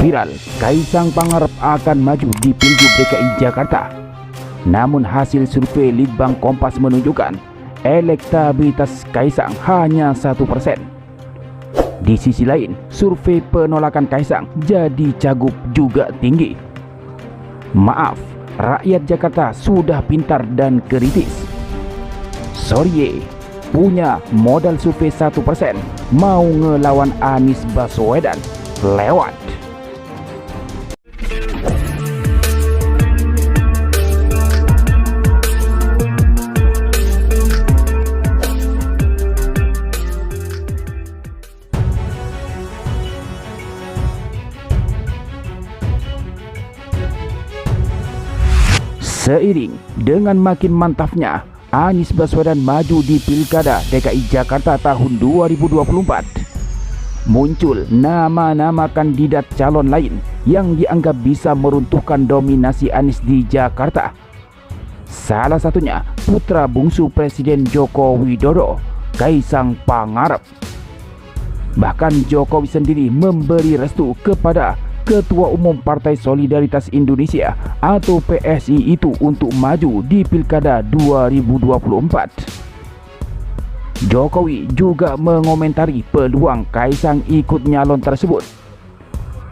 Viral, Kaisang Pangarep akan maju di Pilgub DKI Jakarta. Namun hasil survei Litbang Kompas menunjukkan elektabilitas Kaisang hanya 1%. Di sisi lain, survei penolakan Kaisang jadi Cagup juga tinggi. Maaf, rakyat Jakarta sudah pintar dan kritis. Sorry, punya modal survei 1%, mau ngelawan Anies Baswedan, lewat. Seiring dengan makin mantapnya Anies Baswedan maju di Pilkada DKI Jakarta tahun 2024, muncul nama-nama kandidat calon lain yang dianggap bisa meruntuhkan dominasi Anies di Jakarta. Salah satunya putra bungsu Presiden Joko Widodo, Kaisang Pangarep. Bahkan Jokowi sendiri memberi restu kepada Ketua Umum Partai Solidaritas Indonesia atau PSI itu untuk maju di Pilkada 2024. Jokowi juga mengomentari peluang Kaisang ikut nyalon tersebut.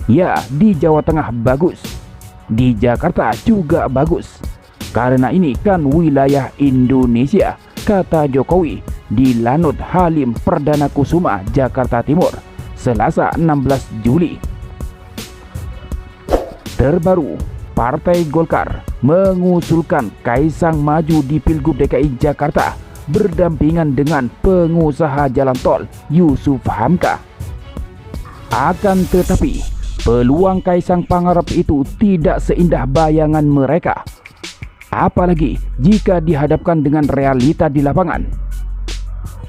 Ya, di Jawa Tengah bagus, di Jakarta juga bagus, karena ini kan wilayah Indonesia, kata Jokowi di Lanut Halim Perdana Kusuma, Jakarta Timur, Selasa 16 Juli. Terbaru, Partai Golkar mengusulkan Kaisang maju di Pilgub DKI Jakarta berdampingan dengan pengusaha jalan tol Yusuf Hamka. Akan tetapi, peluang Kaisang Pangarep itu tidak seindah bayangan mereka. Apalagi jika dihadapkan dengan realita di lapangan.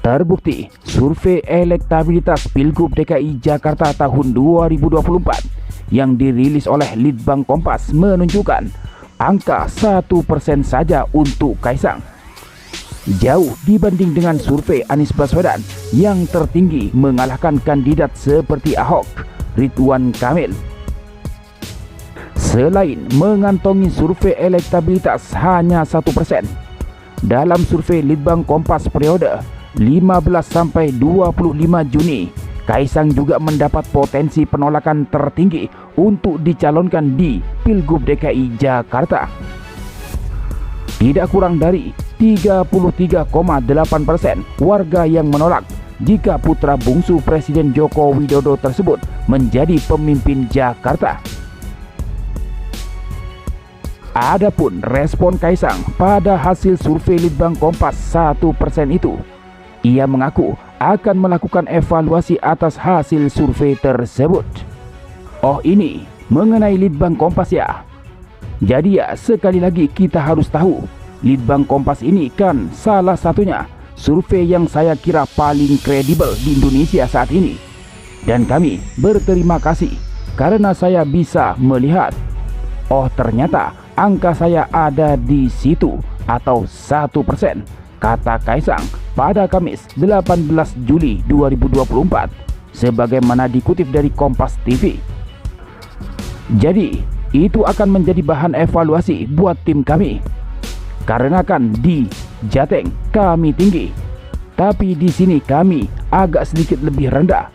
Terbukti, survei elektabilitas Pilgub DKI Jakarta tahun 2024 yang dirilis oleh Litbang Kompas menunjukkan angka 1% saja untuk Kaisang. Jauh dibanding dengan survei Anies Baswedan yang tertinggi mengalahkan kandidat seperti Ahok, Ridwan Kamil. Selain mengantongi survei elektabilitas hanya 1%, dalam survei Litbang Kompas periode 15-25 Juni, Kaisang juga mendapat potensi penolakan tertinggi untuk dicalonkan di Pilgub DKI Jakarta. Tidak kurang dari 33,8% warga yang menolak jika putra bungsu Presiden Joko Widodo tersebut menjadi pemimpin Jakarta. Adapun respon Kaisang pada hasil survei Litbang Kompas 1% itu, ia mengaku akan melakukan evaluasi atas hasil survei tersebut. Oh, ini mengenai Litbang Kompas ya. Jadi ya, sekali lagi kita harus tahu, Litbang Kompas ini kan salah satunya survei yang saya kira paling kredibel di Indonesia saat ini. Dan kami berterima kasih karena saya bisa melihat, oh ternyata angka saya ada di situ atau 1%, kata Kaisang pada Kamis 18 Juli 2024 sebagaimana dikutip dari Kompas TV. Jadi, itu akan menjadi bahan evaluasi buat tim kami. Karena kan di Jateng kami tinggi, tapi di sini kami agak sedikit lebih rendah.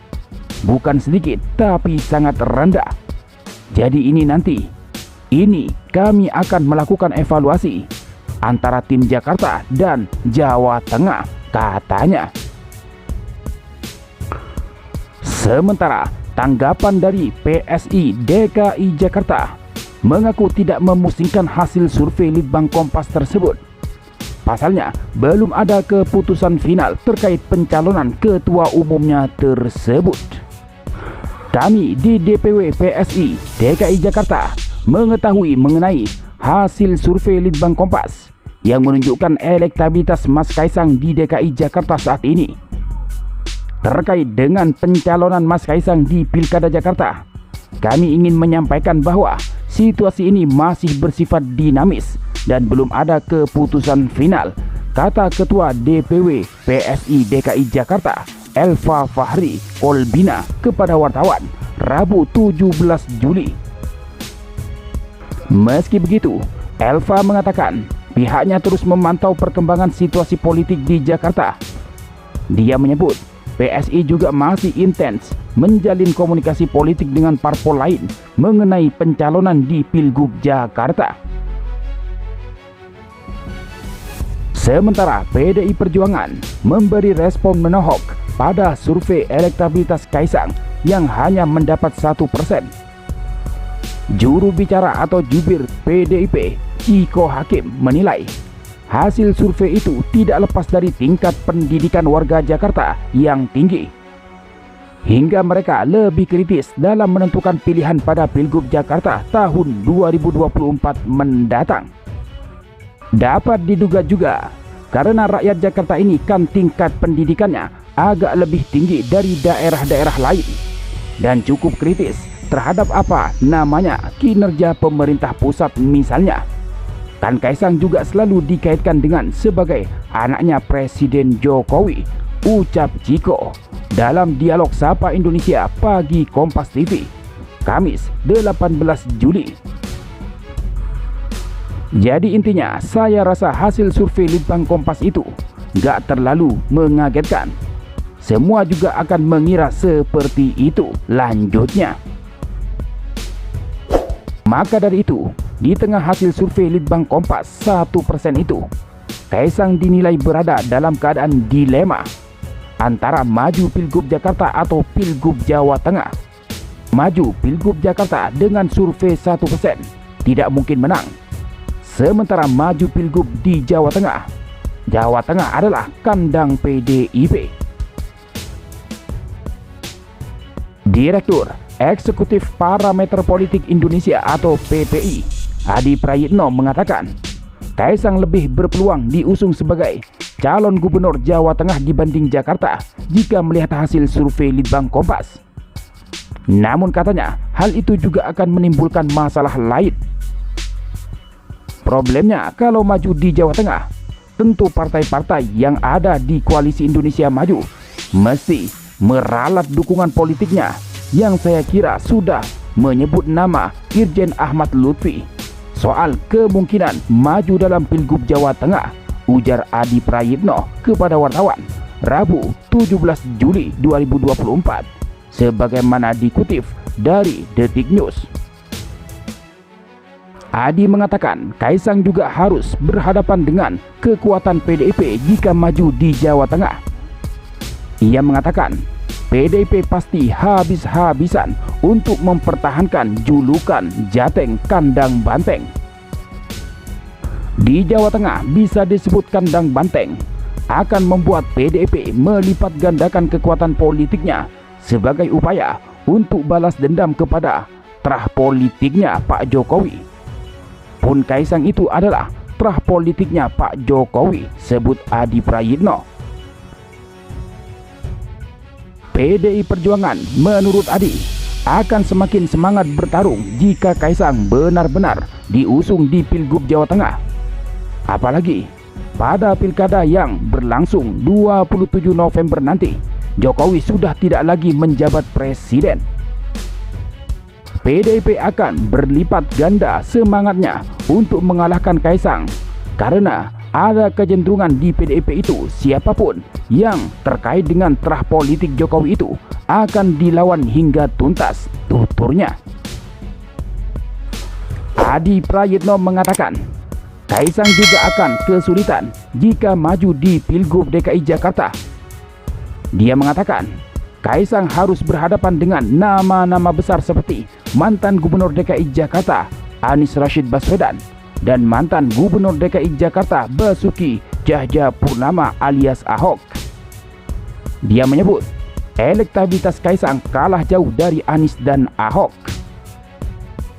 Bukan sedikit, tapi sangat rendah. Jadi ini nanti, ini kami akan melakukan evaluasi antara tim Jakarta dan Jawa Tengah, katanya. Sementara tanggapan dari PSI DKI Jakarta mengaku tidak memusingkan hasil survei Litbang Kompas tersebut. Pasalnya, belum ada keputusan final terkait pencalonan ketua umumnya tersebut. Kami di DPW PSI DKI Jakarta mengetahui mengenai hasil survei Litbang Kompas yang menunjukkan elektabilitas Mas Kaisang di DKI Jakarta saat ini. Terkait dengan pencalonan Mas Kaisang di Pilkada Jakarta, kami ingin menyampaikan bahwa situasi ini masih bersifat dinamis dan belum ada keputusan final, kata Ketua DPW PSI DKI Jakarta Elva Fahri Kolbina kepada wartawan Rabu 17 Juli. Meski begitu, Elva mengatakan pihaknya terus memantau perkembangan situasi politik di Jakarta. Dia menyebut PSI juga masih intens menjalin komunikasi politik dengan parpol lain mengenai pencalonan di Pilgub Jakarta. Sementara PDI Perjuangan memberi respon menohok pada survei elektabilitas Kaisang yang hanya mendapat 1%. Juru bicara atau jubir PDIP, Ciko Hakim, menilai hasil survei itu tidak lepas dari tingkat pendidikan warga Jakarta yang tinggi, hingga mereka lebih kritis dalam menentukan pilihan pada Pilgub Jakarta tahun 2024 mendatang. Dapat diduga juga karena rakyat Jakarta ini kan tingkat pendidikannya agak lebih tinggi dari daerah-daerah lain dan cukup kritis terhadap kinerja pemerintah pusat misalnya. Kan Kaisang juga selalu dikaitkan dengan sebagai anaknya Presiden Jokowi, ucap Ciko dalam dialog Sapa Indonesia pagi Kompas TV, Kamis 18 Juli. Jadi intinya, saya rasa hasil survei Litbang Kompas itu gak terlalu mengagetkan. Semua juga akan mengira seperti itu lanjutnya. Maka dari itu, di tengah hasil survei Litbang Kompas 1% itu, Kaisang dinilai berada dalam keadaan dilema antara maju Pilgub Jakarta atau Pilgub Jawa Tengah. Maju Pilgub Jakarta dengan survei 1% tidak mungkin menang. Sementara maju Pilgub di Jawa Tengah adalah kandang PDIP. Direktur Eksekutif Parameter Politik Indonesia atau PPI, Adi Prayitno mengatakan Kaisang lebih berpeluang diusung sebagai calon gubernur Jawa Tengah dibanding Jakarta jika melihat hasil survei Litbang Kompas. Namun katanya hal itu juga akan menimbulkan masalah lain. Problemnya kalau maju di Jawa Tengah, tentu partai-partai yang ada di Koalisi Indonesia Maju mesti meralat dukungan politiknya, yang saya kira sudah menyebut nama Irjen Ahmad Lutfi soal kemungkinan maju dalam Pilgub Jawa Tengah, ujar Adi Prayitno kepada wartawan Rabu 17 Juli 2024 sebagaimana dikutip dari Detik News. Adi mengatakan Kaisang juga harus berhadapan dengan kekuatan PDIP jika maju di Jawa Tengah. Ia mengatakan PDIP pasti habis-habisan untuk mempertahankan julukan Jateng Kandang Banteng. Di Jawa Tengah bisa disebut kandang banteng akan membuat PDIP melipat gandakan kekuatan politiknya sebagai upaya untuk balas dendam kepada terah politiknya Pak Jokowi. Pun Kaisang itu adalah terah politiknya Pak Jokowi, sebut Adi Prayitno. PDI Perjuangan menurut Adi akan semakin semangat bertarung jika Kaisang benar-benar diusung di Pilgub Jawa Tengah. Apalagi pada pilkada yang berlangsung 27 November nanti, Jokowi sudah tidak lagi menjabat presiden. PDIP akan berlipat ganda semangatnya untuk mengalahkan Kaisang karena ada kecenderungan di PDIP itu siapapun yang terkait dengan terah politik Jokowi itu akan dilawan hingga tuntas, tuturnya. Adi Prayitno mengatakan Kaisang juga akan kesulitan jika maju di Pilgub DKI Jakarta. Dia mengatakan Kaisang harus berhadapan dengan nama-nama besar seperti mantan Gubernur DKI Jakarta Anies Rashid Baswedan dan mantan Gubernur DKI Jakarta Basuki Cahayapurnama alias Ahok. Dia menyebut elektabilitas Kaisang kalah jauh dari Anies dan Ahok.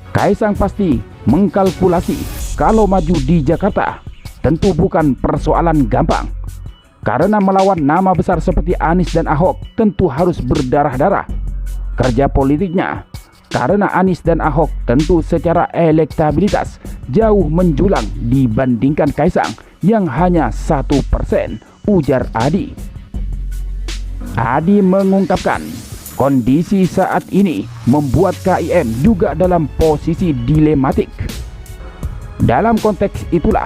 Kaisang pasti mengkalkulasi kalau maju di Jakarta tentu bukan persoalan gampang, karena melawan nama besar seperti Anies dan Ahok tentu harus berdarah-darah kerja politiknya, karena Anies dan Ahok tentu secara elektabilitas jauh menjulang dibandingkan Kaisang yang hanya 1%, ujar Adi. Adi mengungkapkan Kondisi saat ini membuat KIM juga dalam posisi dilematik. Dalam konteks itulah,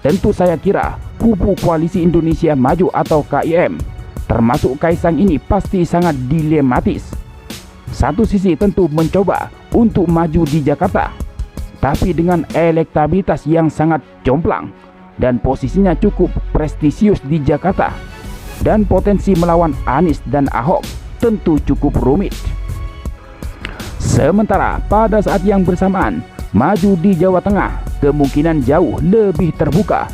tentu saya kira kubu Koalisi Indonesia Maju atau KIM, termasuk Kaisang ini pasti sangat dilematis. Satu sisi tentu mencoba untuk maju di Jakarta, tapi dengan elektabilitas yang sangat jomplang dan posisinya cukup prestisius di Jakarta, dan potensi melawan Anies dan Ahok tentu cukup rumit. Sementara pada saat yang bersamaan, maju di Jawa Tengah kemungkinan jauh lebih terbuka,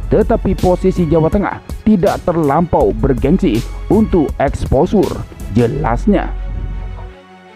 tetapi posisi Jawa Tengah tidak terlampau bergengsi untuk eksposur jelasnya.